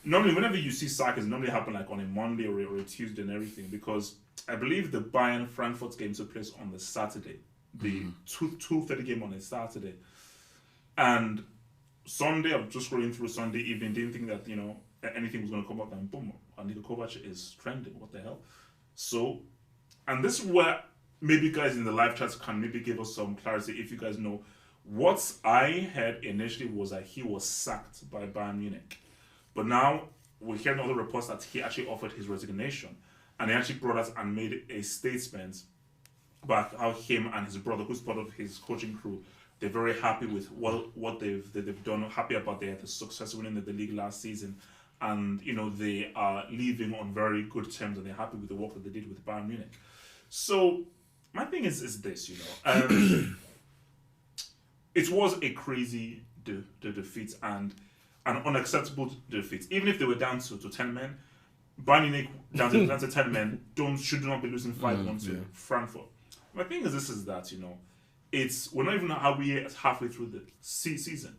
normally whenever you see sackings, it normally happen like on a Monday or a Tuesday and everything, because I believe the Bayern Frankfurt game took place on the Saturday, the 2:30 game on a Saturday, and Sunday I'm just scrolling through Sunday evening, didn't think that anything was going to come up, and boom, Niko Kovač is trending. What the hell? So, and this is where maybe guys in the live chats can maybe give us some clarity if you guys know. What I heard initially was that he was sacked by Bayern Munich. But now we're hearing other reports that he actually offered his resignation. And he actually brought us and made a statement about how him and his brother, who's part of his coaching crew, they're very happy with what they've done, happy about the success winning the league last season. And, they are leaving on very good terms, and they're happy with the work that they did with Bayern Munich. So my thing is this, it was a crazy defeat and an unacceptable defeat. Even if they were down to 10 men, Bayern Munich down to 10 men should not be losing 5-1 to Frankfurt. My thing is that, we're not even halfway through the season.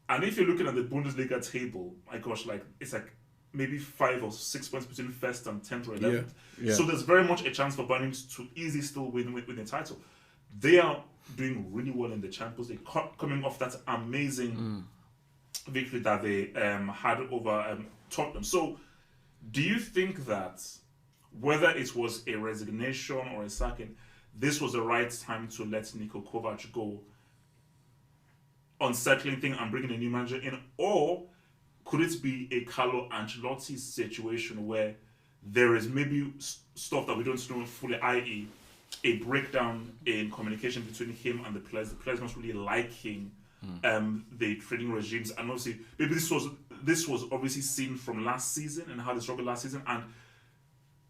And if you're looking at the Bundesliga table, my gosh, it's like maybe 5 or 6 points between first and 10th or 11th. Yeah. So there's very much a chance for Bayern Munich to easily still win the title. They are doing really well in the Champions League, coming off that amazing victory that they had over Tottenham. So do you think that whether it was a resignation or a sacking, this was the right time to let Niko Kovač go, unsettling thing, and bringing a new manager in? Or could it be a Carlo Ancelotti situation where there is maybe stuff that we don't know fully, i.e. a breakdown in communication between him and the players not really liking the training regimes, and obviously maybe this was obviously seen from last season and how they struggled last season, and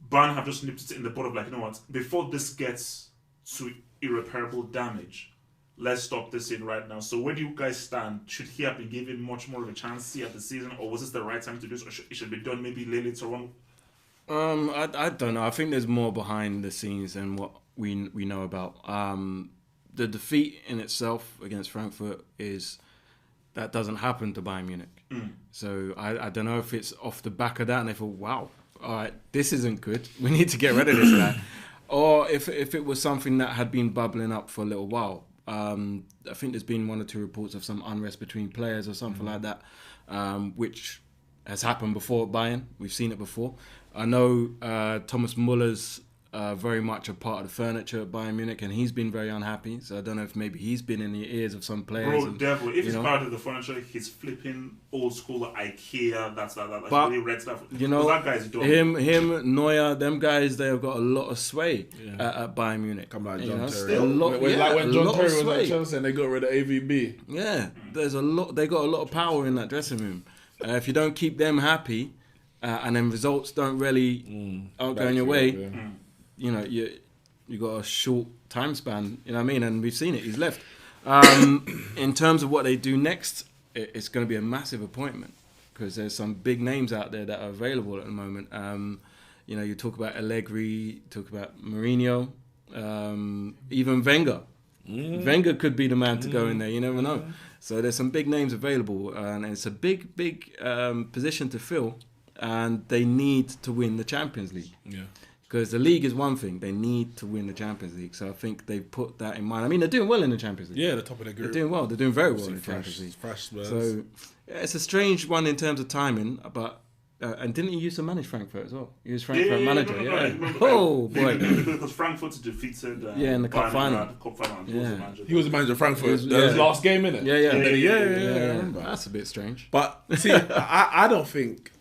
Bayern have just nipped it in the bud of what, before this gets to irreparable damage, let's stop this in right now. So where do you guys stand? Should he have been given much more of a chance at the season, or was this the right time to do this, or it should be done maybe later on? I don't know. I think there's more behind the scenes than what we know about. The defeat in itself against Frankfurt that doesn't happen to Bayern Munich. So I don't know if it's off the back of that and they thought, wow, all right, this isn't good. We need to get rid of this guy. Or if it was something that had been bubbling up for a little while. I think there's been 1 or 2 reports of some unrest between players or something like that, which has happened before at Bayern. We've seen it before. I know Thomas Muller's very much a part of the furniture at Bayern Munich, and he's been very unhappy. So I don't know if maybe he's been in the ears of some players. Bro, devil! If he's part of the furniture, he's flipping old school IKEA. That's really red stuff. That guy's dumb. Him, Neuer, them guys, they have got a lot of sway at Bayern Munich. Come like John Terry. Like when John Terry was at Chelsea and they got rid of AVB. Yeah, there's a lot. They got a lot of power in that dressing room. If you don't keep them happy, and then results don't really aren't going your way. You got a short time span, you know what I mean? And we've seen it, he's left. In terms of what they do next, it's going to be a massive appointment because there's some big names out there that are available at the moment. You talk about Allegri, talk about Mourinho, even Wenger. Wenger could be the man to go in there, you never know. So there's some big names available, and it's a big position to fill, and they need to win the Champions League. Yeah. Because the league is one thing, they need to win the Champions League. So I think they put that in mind. I mean, they're doing well in the Champions League. Yeah, the top of the group. They're doing well. They're doing very well in the Champions League. So it's a strange one in terms of timing, but and didn't he used to manage Frankfurt as well? He was Frankfurt manager. Oh boy! Because Frankfurt defeated. In the cup final. He was the manager of Frankfurt. His last game, innit? Yeah. That's a bit strange. But see, I don't think.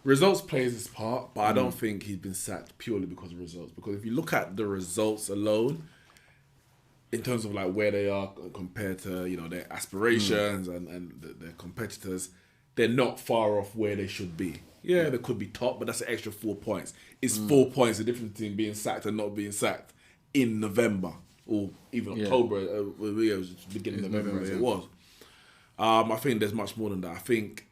Results plays its part, but I don't think he's been sacked purely because of results. Because if you look at the results alone, in terms of where they are compared to their aspirations and their competitors, they're not far off where they should be. Yeah, they could be top, but that's an extra 4 points. It's 4 points the difference between being sacked and not being sacked in November or even October. It was beginning of November as it was. I think there's much more than that. I think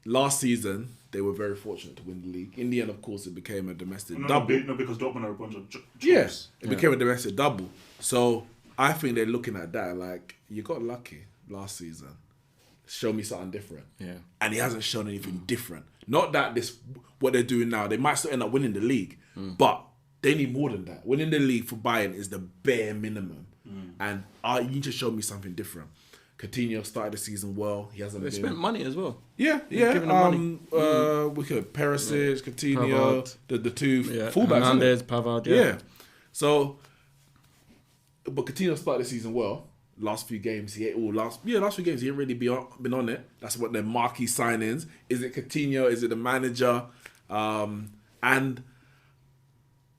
last season they were very fortunate to win the league. In the end, of course, it became a domestic double. No, because Dortmund are a bunch of yes, it became a domestic double. So I think they're looking at that you got lucky last season. Show me something different. Yeah, and he hasn't shown anything different. Not that what they're doing now, they might still end up winning the league, but they need more than that. Winning the league for Bayern is the bare minimum, and you need to show me something different. Coutinho started the season well. He hasn't. They spent money as well. Yeah. Giving them money. We could Perisic, Coutinho, the two fullbacks. Hernandez, Pavard. Yeah. So, but Coutinho started the season well. Last few games, last few games he ain't really been on it. That's what their marquee signings. Is it Coutinho? Is it the manager? And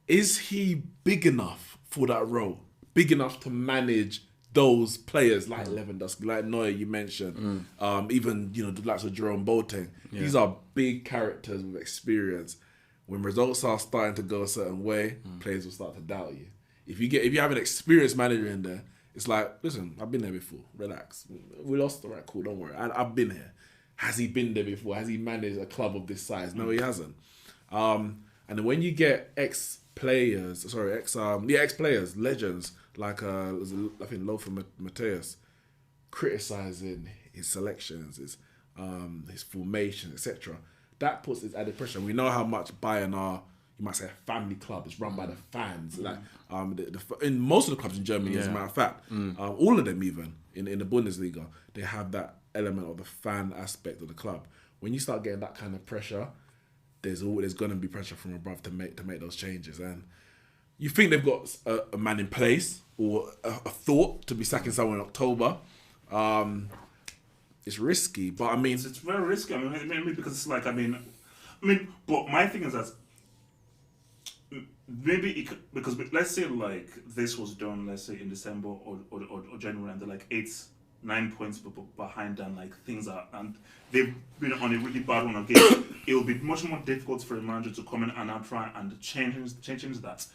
is he big enough for that role? Big enough to manage those players like Lewandowski, like Neuer you mentioned, even the likes of Jerome Boateng. Yeah. These are big characters with experience. When results are starting to go a certain way, players will start to doubt you. If you have an experienced manager in there, it's like, listen, I've been there before. Relax. We lost. All right, cool. Don't worry. I've been here. Has he been there before? Has he managed a club of this size? No, he hasn't. And then when you get ex-players, legends, like I think Lothar Matthäus, criticising his selections, his formation, etc., that puts its added pressure. We know how much Bayern are, you might say, a family club. It's run by the fans. Like in most of the clubs in Germany, as a matter of fact, all of them even in the Bundesliga, they have that element of the fan aspect of the club. When you start getting that kind of pressure, there's going to be pressure from above to make those changes. And you think they've got a man in place or a thought to be sacking someone in October. It's risky, but I mean, it's very risky. I mean, because it's like, but my thing is that maybe because let's say like this was done, let's say in December or January, and they're like 8-9 points behind, and like things are, and they've been on a really bad run of games. It will be much more difficult for a manager to come in and now try and change that.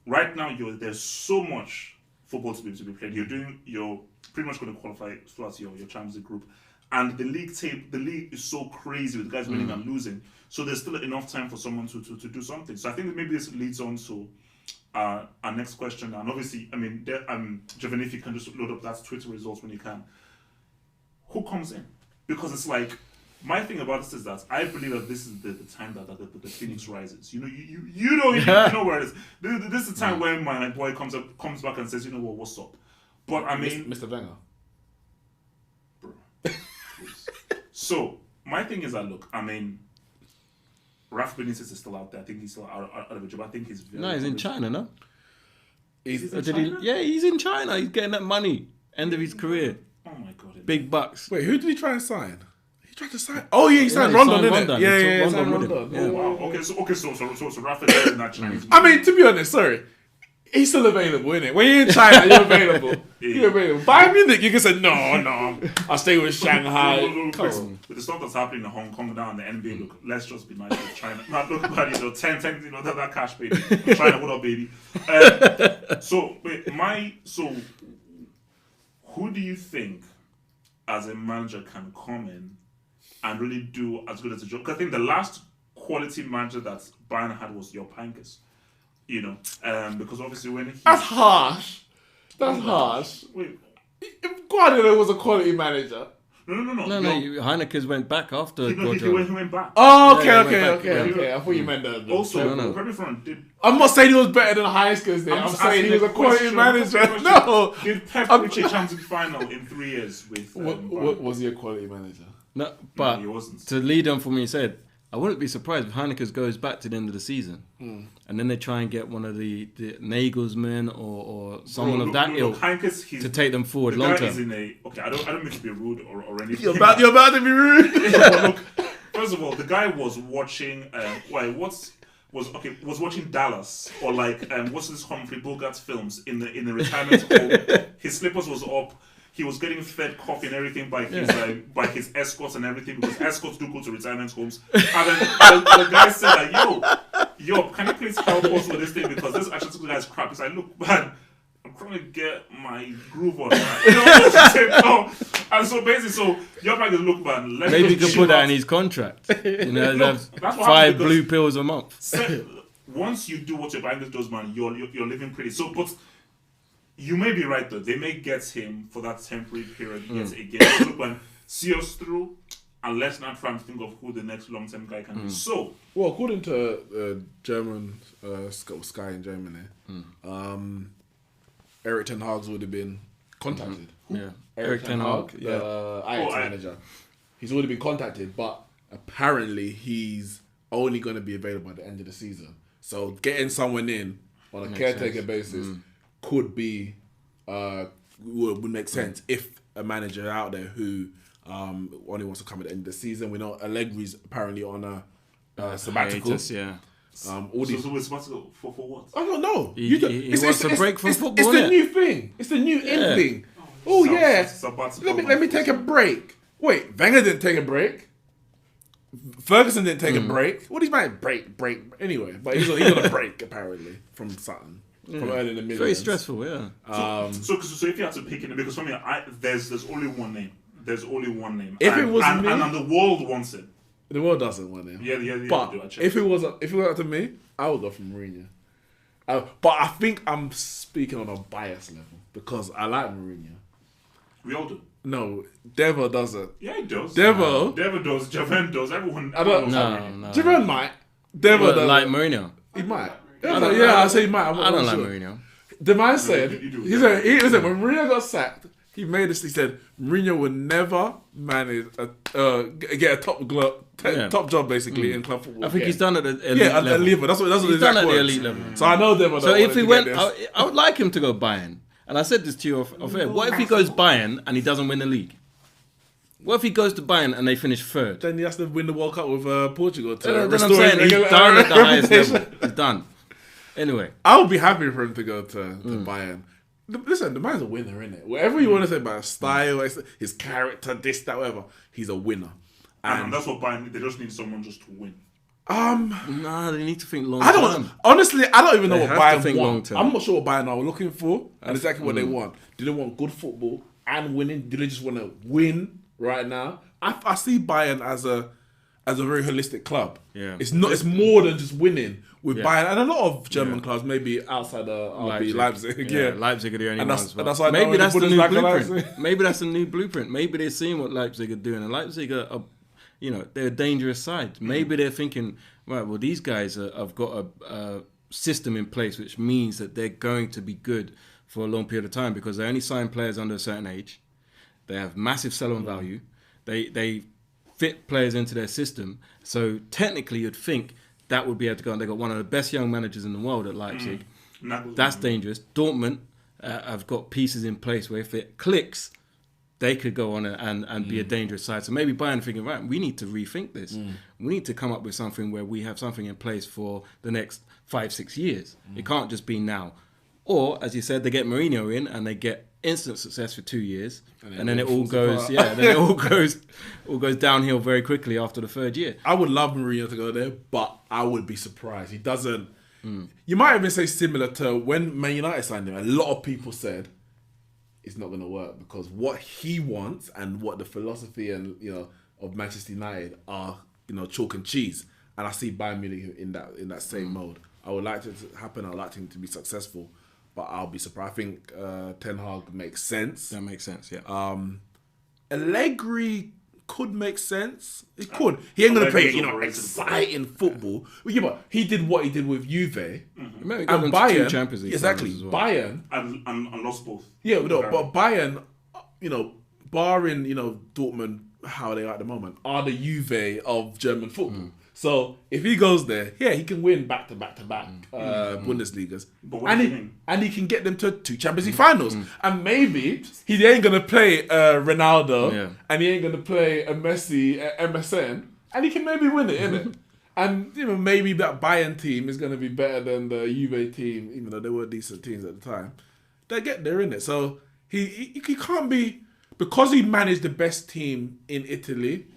Right now, there's so much football to be played. You're pretty much going to qualify throughout your Champions League group, and the league is so crazy with guys winning and losing. So there's still enough time for someone to do something. So I think that maybe this leads on to our next question. And obviously, Jevin, if you can just load up that Twitter results when you can. Who comes in? Because it's like, my thing about this is that I believe that this is the time that the Phoenix rises. You know where it is. This is the time when my boy comes back and says, you know what, what's up? But I mean, Mr. Wenger, bro. So my thing is that, look, Ralph Benitez is still out there. I think he's still out of a job. I think he's he's in China, no? He's in China? He's in China. He's getting that money. End of his career. Oh my god. Big bucks. Wait, who did he try and sign? He tried to sign. Oh yeah, he signed Rondon, didn't it? Yeah, he signed Rondon. Oh wow. Okay, so Ralph is in that Chinese. I mean, to be honest, sorry. He's still available, isn't it? When you're in China, you're available. You're available. Bayern Munich, you can say, no, I'll stay with Shanghai. With the stuff that's happening in Hong Kong now and the NBA, look, let's just be nice with China. Not look about 10, that cash, baby. China, what up, baby? Who do you think, as a manager, can come in and really do as good as a job? Because I think the last quality manager that Bayern had was Jupp Heynckes. Because obviously when That's harsh. That's harsh. Wait. Guardiola was a quality manager. No. Heinekes went back after Guardiola. He went back. Oh, okay. I thought you meant that. Also, I'm not saying he was better than Heinekes. I'm saying he was a quality manager. No. Did Pep reach a Champions League final in 3 years with... was he a quality manager? No, but he wasn't. To lead on from what you said, I wouldn't be surprised if Heinekes goes back to the end of the season, and then they try and get one of the Nagelsmann or someone of that ilk to take them forward long term. I don't mean to be rude or anything. You're about to be rude. Look, first of all, the guy was watching was watching Dallas or what's this Humphrey Bogart films in the retirement home. His slippers was up. He was getting fed coffee and everything by his escorts and everything, because escorts do go to retirement homes. And then the guy said like, yo, can you please help us with this thing, because this actually guy's crap. He's like, look, man, I'm trying to get my groove on. And so basically, you're like, look, man, maybe you can put that in his contract. That's 5 blue pills a month. Once you do what your banker does, man, you're living pretty. So, but you may be right though. They may get him for that temporary period yet again. Look, man, see us through. And let's not try and think of who the next long-term guy can be. So, well, according to German Sky in Germany, Erik Ten Hag's already been contacted. Yeah, Erik Ten Hag, Ajax manager. He's already been contacted, but apparently he's only going to be available at the end of the season. So getting someone in on a caretaker basis could be would make sense if a manager out there who only wants to come at the end of the season. We know Allegri's apparently on a sabbatical. Hiatus, yeah. so it's sabbatical for what? I don't know. He wants a break from football. It's the new thing. It's the new in thing. Oh yeah. Sabbatical. Let me take a break. Wait, Wenger didn't take a break. Ferguson didn't take a break. What do you mean break? Anyway, but he's on a break apparently from something. From early in the Very stressful, yeah. So if you had to pick it, because for me, there's only one name. There's only one name. If it was me, and the world wants it. The world doesn't want him. Yeah. But if it was up to me, I would go for Mourinho. But I think I'm speaking on a bias level because I like Mourinho. We all do. No, Devo doesn't. Yeah, he does. Devo does. Javan does. Everyone. I don't. No. Javan might. Devo doesn't. Like Mourinho. He might. I say he might. I don't like Mourinho. The man said, you said when Mourinho got sacked, he made this. He said Mourinho would never manage get a top job basically in club football. I think he's done at the elite level. At the level. That's what He's done at the elite level. So I know Devo. So if he went, I would like him to go Bayern. And I said this to you off air. What if he goes Bayern and he doesn't win the league? What if he goes to Bayern and they finish third? Then he has to win the World Cup with Portugal. Then I'm saying he's done at the highest level. He's done. Anyway, I would be happy for him to go to Bayern. Listen, the man's a winner, isn't it? Whatever you want to say about his style, his character, this, that, whatever, he's a winner. And that's what Bayern. They just need someone just to win. nah, they need to think long term. Honestly, I don't even know what Bayern long want. term. I'm not sure what Bayern are looking for and exactly what they want. Do they want good football and winning? Do they just want to win right now? I see Bayern as a very holistic club. Yeah. It's more than just winning with Bayern and a lot of German clubs, maybe outside RB Leipzig. Yeah, Leipzig are the only and ones. that's why Maybe that's the new Bundesliga blueprint. Maybe that's the new blueprint. Maybe they're seeing what Leipzig are doing, and Leipzig are they're a dangerous side. Maybe they're thinking, right, well, these guys have got a system in place, which means that they're going to be good for a long period of time because they only sign players under a certain age. They have massive sell-on value. They fit players into their system. So technically, you'd think that would be able to go. And they got one of the best young managers in the world at Leipzig. That's dangerous. Dortmund have got pieces in place where if it clicks, they could go on and be a dangerous side. So maybe Bayern thinking, right, we need to rethink this. We need to come up with something where we have something in place for the next 5-6 years. It can't just be now. Or, as you said, they get Mourinho in and they get instant success for 2 years, and then it all goes, then it all goes downhill very quickly after the third year. I would love Mourinho to go there, but I would be surprised. He doesn't. You might even say similar to when Man United signed him. A lot of people said it's not going to work because what he wants and what the philosophy and of Manchester United are chalk and cheese. And I see Bayern Munich in that same mode. I would like it to happen. I'd like him to be successful. But I'll be surprised. I think Ten Hag makes sense. That makes sense, yeah. Allegri could make sense. It could. He ain't going to play exciting football. Yeah, but he did what he did with Juve. And Bayern, 2 Champions League exactly. as well. Bayern. And lost both. Yeah, but Bayern, barring, Dortmund, how they are at the moment, are the Juve of German football. So if he goes there, he can win back-to-back Bundesligas. And he can get them to 2 Champions League finals. And maybe he ain't going to play Ronaldo and he ain't going to play a Messi MSN and he can maybe win it, innit? And maybe that Bayern team is going to be better than the Juve team, even though they were decent teams at the time. They get there, innit? So he can't be, because he managed the best team in Italy.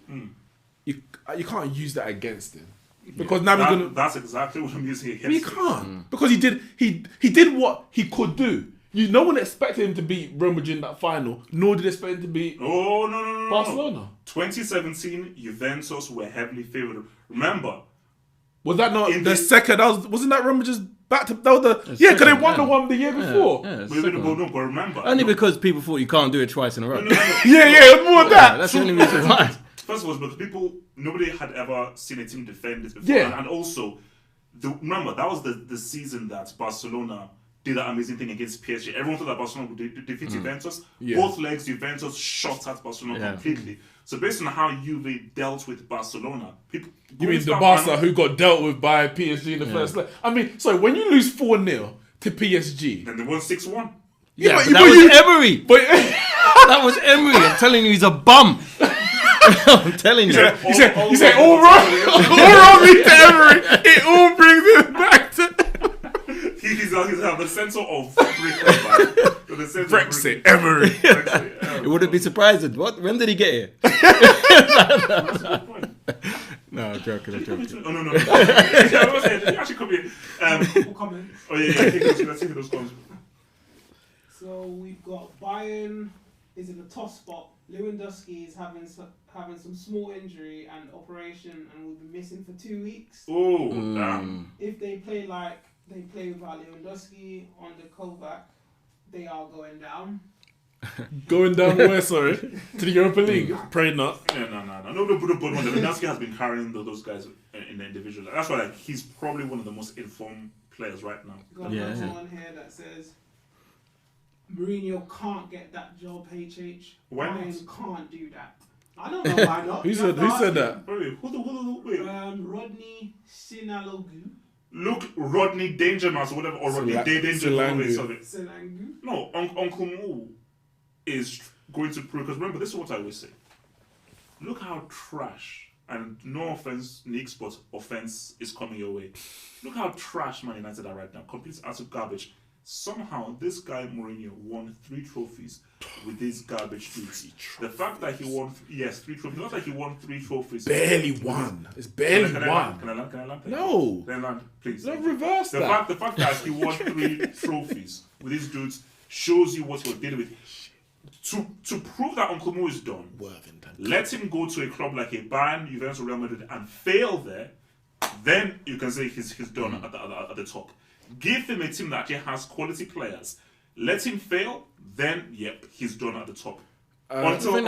You can't use that against him because now we're gonna. That's exactly what I'm using against. You can't because he did what he could do. No one expected him to beat Real Madrid in that final, nor did they expect him to beat. No. Barcelona. 2017, Juventus were heavily favoured. Remember, was that not the second? Wasn't that Real Madrid's back to? That was because they won the one the year before. But remember, only because people thought you can't do it twice in a row. Yeah, it was more than that. That's the only reason why. First of all, because nobody had ever seen a team defend this before. Yeah. And also, remember, that was the season that Barcelona did that amazing thing against PSG. Everyone thought that Barcelona would defeat Juventus. Yeah. Both legs, Juventus shot at Barcelona completely. So based on how Juve dealt with Barcelona, people... You mean the Barca who got dealt with by PSG in the first leg? I mean, sorry, when you lose 4-0 to PSG... Then they won 6-1. Yeah, but that was Emery. But That was Emery. I'm telling you, he's a bum. I'm telling you. You say all wrong to Emery. It all brings it back to... He's the center of Brexit, Emery. You wouldn't be surprised. When did he get here? No, I'm joking. Oh, no. It actually could be... comment. Oh, yeah. Let's take those comments. So we've got Bayern is in the top spot. Lewandowski is having some small injury and operation and will be missing for 2 weeks. Oh, damn. If they play like they play without Lewandowski under Kovac, they are going down. Going down where, sorry? To the Europa League? Pray not. No. But Lewandowski has been carrying those guys in the individual. That's why he's probably one of the most informed players right now. Got another one here that says Mourinho can't get that job, HH. Why not? Bayern can't do that. I don't know why not. Who said that? Wait, wait. Rodney Sinalogu. Look, Rodney Dangerous or whatever, or Rodney Dangerous. Sinalogu. No, Uncle Mo is going to prove, because remember, this is what I always say. Look how trash, and no offense, Neeks, but offense is coming your way. Look how trash Man United are right now. Complete utter garbage. Somehow, this guy Mourinho won 3 trophies with these garbage dudes. The fact that he won, 3 trophies. Not like he won 3 trophies. Barely won. It's barely won. Can I land? No. Can I land, please? No, reverse that. The fact that he won 3 trophies with these dudes shows you what he was dealing with. To prove that Uncle Mo is done, let him go to a club like a Bayern, Juventus, Real Madrid, and fail there. Then you can say he's done at the top. Give him a team that actually has quality players. Let him fail. Then he's done at the top. I think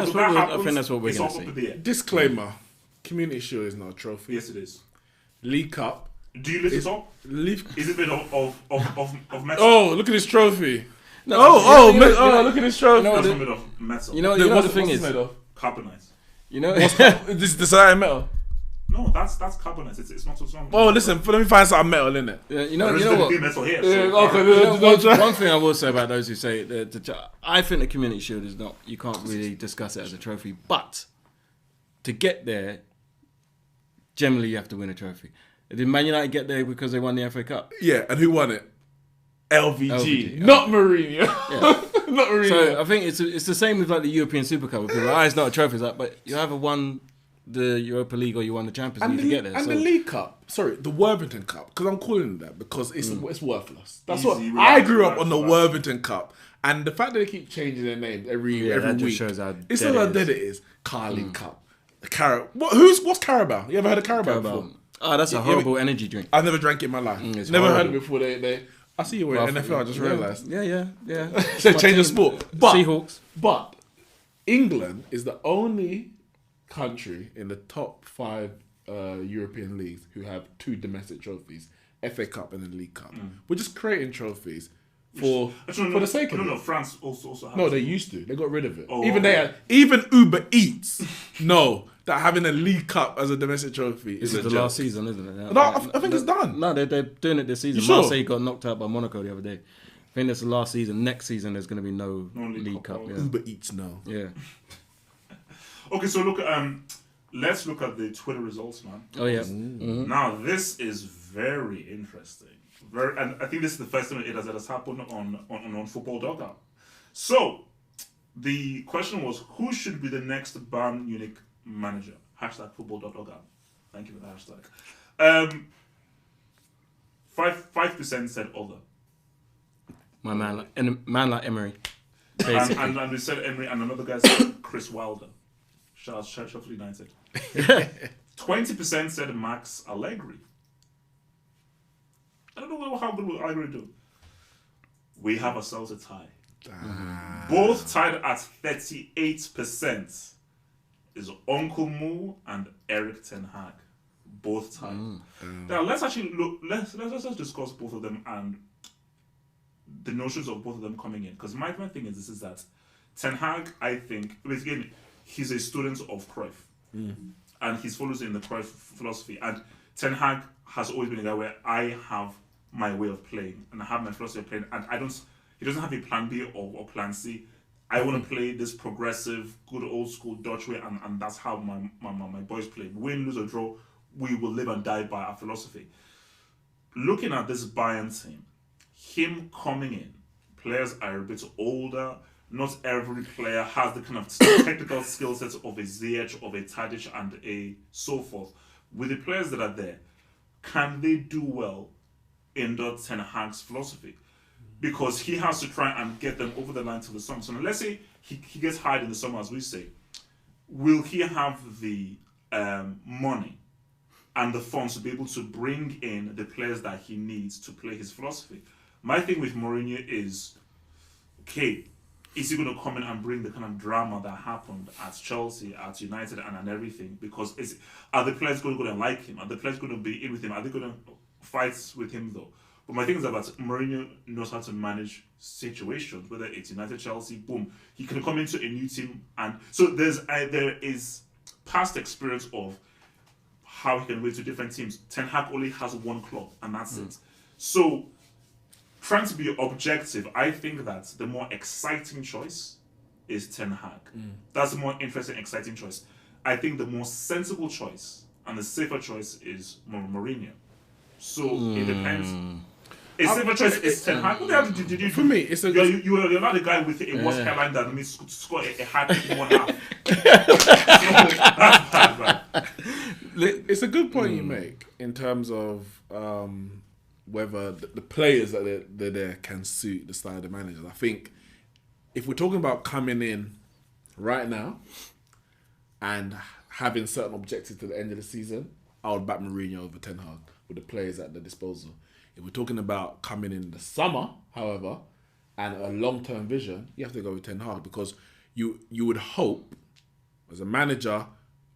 that's what we're going to see. Disclaimer: Community Shield is not a trophy. Yes, it is. League Cup. Do you lift it up? Is it made of metal? Oh, look at this trophy. No, look at this trophy. It's not made of metal. You know the thing is, carbonite. You know, this is metal. No, that's carbonite. It's not so strong. Oh, listen, let me find some metal in it. you know what? Metal here, One thing I will say about those who say I think the Community Shield is not. You can't really discuss it as a trophy, but to get there, generally you have to win a trophy. Did Man United get there because they won the FA Cup? Yeah, and who won it? LVG. Not Mourinho. Yeah. Not Mourinho. So I think it's the same with like the European Super Cup. People are like, it's not a trophy. It's like, but you either won the Europa League or you won the Champions League to get there. And the League Cup. Sorry, the Worthington Cup. Because I'm calling it that because it's worthless. That's Easy, what I grew up on, the Worthington Cup. And the fact that they keep changing their names every that week. Just shows how it's not how dead it is. Carling Cup. What's Carabao? You ever heard of Carabao before? Oh, that's a horrible energy drink. I've never drank it in my life. Never heard it before. I see you were in NFL. I just realised. Yeah. So change of sport. But, Seahawks. But England is the only country in the top 5 European leagues who have 2 domestic trophies, FA Cup and the League Cup. We're just creating trophies for the sake of it. No, France also has. No, they used to. They got rid of it. Oh, Even Uber Eats know that having a League Cup as a domestic trophy is the last season, isn't it? No, I think it's done. No, they're doing it this season. Sure? Marseille got knocked out by Monaco the other day. I think that's the last season. Next season, there's going to be no League Cup. Yeah. Uber Eats no. Yeah. Okay, so look. Let's look at the Twitter results, man. Oh yeah. Now this is very interesting. And I think this is the first time it has happened on Football Dugout. So the question was, who should be the next Bayern Munich manager? #Football Dugout. Thank you for the hashtag. 5% said other. My man like Emery. And they said Emery, and another guy said Chris Wilder. Shout out Sheffield United. 20% said Max Allegri. I don't know how good will Allegri do. We have ourselves a tie. Both tied at 38%. is Uncle Mo and Eric Ten Hag, both tied. Now let's actually look. Let's discuss both of them and the notions of both of them coming in. Because my thing is this: is that Ten Hag, I think, again, he's a student of Cruyff, and he's follows in the Cruyff philosophy. And Ten Hag has always been a guy where I have my way of playing and I have my philosophy of playing, and I don't. He doesn't have a plan B or plan C. I want to play this progressive, good old school Dutch way, and that's how my boys play. Win, lose or draw, we will live and die by our philosophy. Looking at this Bayern team, him coming in, players are a bit older. Not every player has the kind of technical skill sets of a Ziyech, of a Tadic, and a so forth. With the players that are there, can they do well in Ten Hag's philosophy? Because he has to try and get them over the line till the summer. So now let's say he gets hired in the summer, as we say. Will he have the money and the funds to be able to bring in the players that he needs to play his philosophy? My thing with Mourinho is, okay, is he going to come in and bring the kind of drama that happened at Chelsea, at United, and everything? Because are the players going to go and like him? Are the players going to be in with him? Are they going to fight with him, though? But my thing is that Mourinho knows how to manage situations, whether it's United, Chelsea, boom. He can come into a new team. And so there is past experience of how he can go to different teams. Ten Hag only has one club, and that's it. So, trying to be objective, I think that the more exciting choice is Ten Hag. That's the more interesting, exciting choice. I think the more sensible choice and the safer choice is Mourinho. So, it depends. A safer choice is Ten Hag. What the hell did you do? For me, it's a... You're not the guy with a worse hairline that means score a hat in 1 half. That's bad, man. It's a good point you make in terms of whether the players that they're there can suit the style of the managers. I think if we're talking about coming in right now and having certain objectives to the end of the season, I would back Mourinho over Ten Hag with the players at the disposal. If we're talking about coming in the summer, however, and a long-term vision, you have to go with Ten Hag because you would hope, as a manager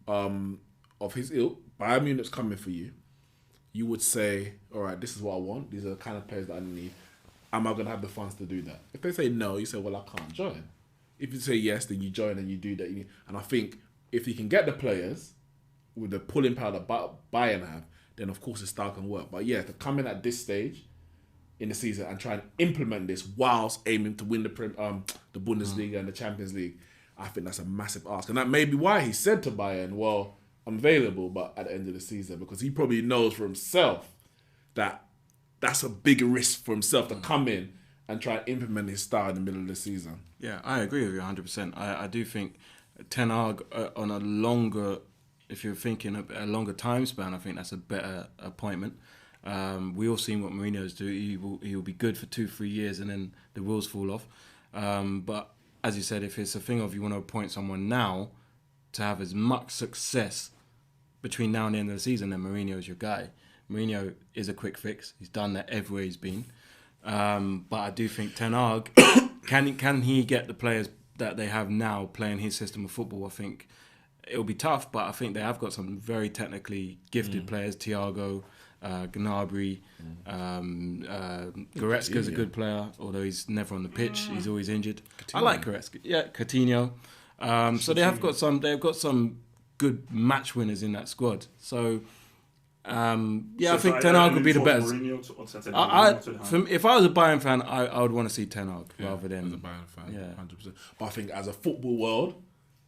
of his ilk, Bayern Munich's coming for you, you would say, all right, this is what I want. These are the kind of players that I need. Am I going to have the funds to do that? If they say no, you say, well, I can't join. If you say yes, then you join and you do that. And I think if you can get the players with the pulling power that Bayern have, then of course the style can work. But yeah, to come in at this stage in the season and try and implement this whilst aiming to win the Bundesliga and the Champions League, I think that's a massive ask. And that may be why he said to Bayern, well, I'm available, but at the end of the season, because he probably knows for himself that that's a bigger risk for himself to come in and try and implement his style in the middle of the season. Yeah, I agree with you 100%. I do think Ten Hag on a longer... If you're thinking a longer time span, I think that's a better appointment. We all seen what Mourinho's do. He will be good for 2-3 years and then the wheels fall off. But as you said, if it's a thing of you want to appoint someone now to have as much success between now and the end of the season, then Mourinho is your guy. Mourinho is a quick fix. He's done that everywhere he's been. But I do think Ten Hag, can he get the players that they have now playing his system of football? I think it'll be tough, but I think they have got some very technically gifted players. Thiago, Gnabry, Goretzka's a good player, although he's never on the pitch. He's always injured. Coutinho. I like Goretzka. Yeah, Coutinho. So they've got some good match winners in that squad. So I think Ten Hag would be the best. If I was a Bayern fan, I would want to see Ten Hag rather than as a Bayern fan. Yeah, 100%. But I think as a football world,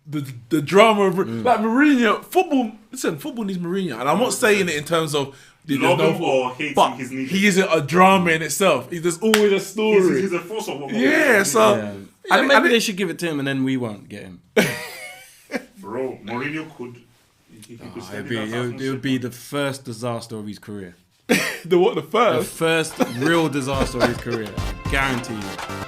the drama of like Mourinho, football needs Mourinho, and I'm not saying it in terms of love him or hate him. He's needed. He isn't a drama in itself. There's always a story. He's a force of what. Yeah, so maybe they should give it to him, and then we won't get him. Bro, Mourinho could. It would be the first disaster of his career. The first? The first real disaster of his career. I guarantee you.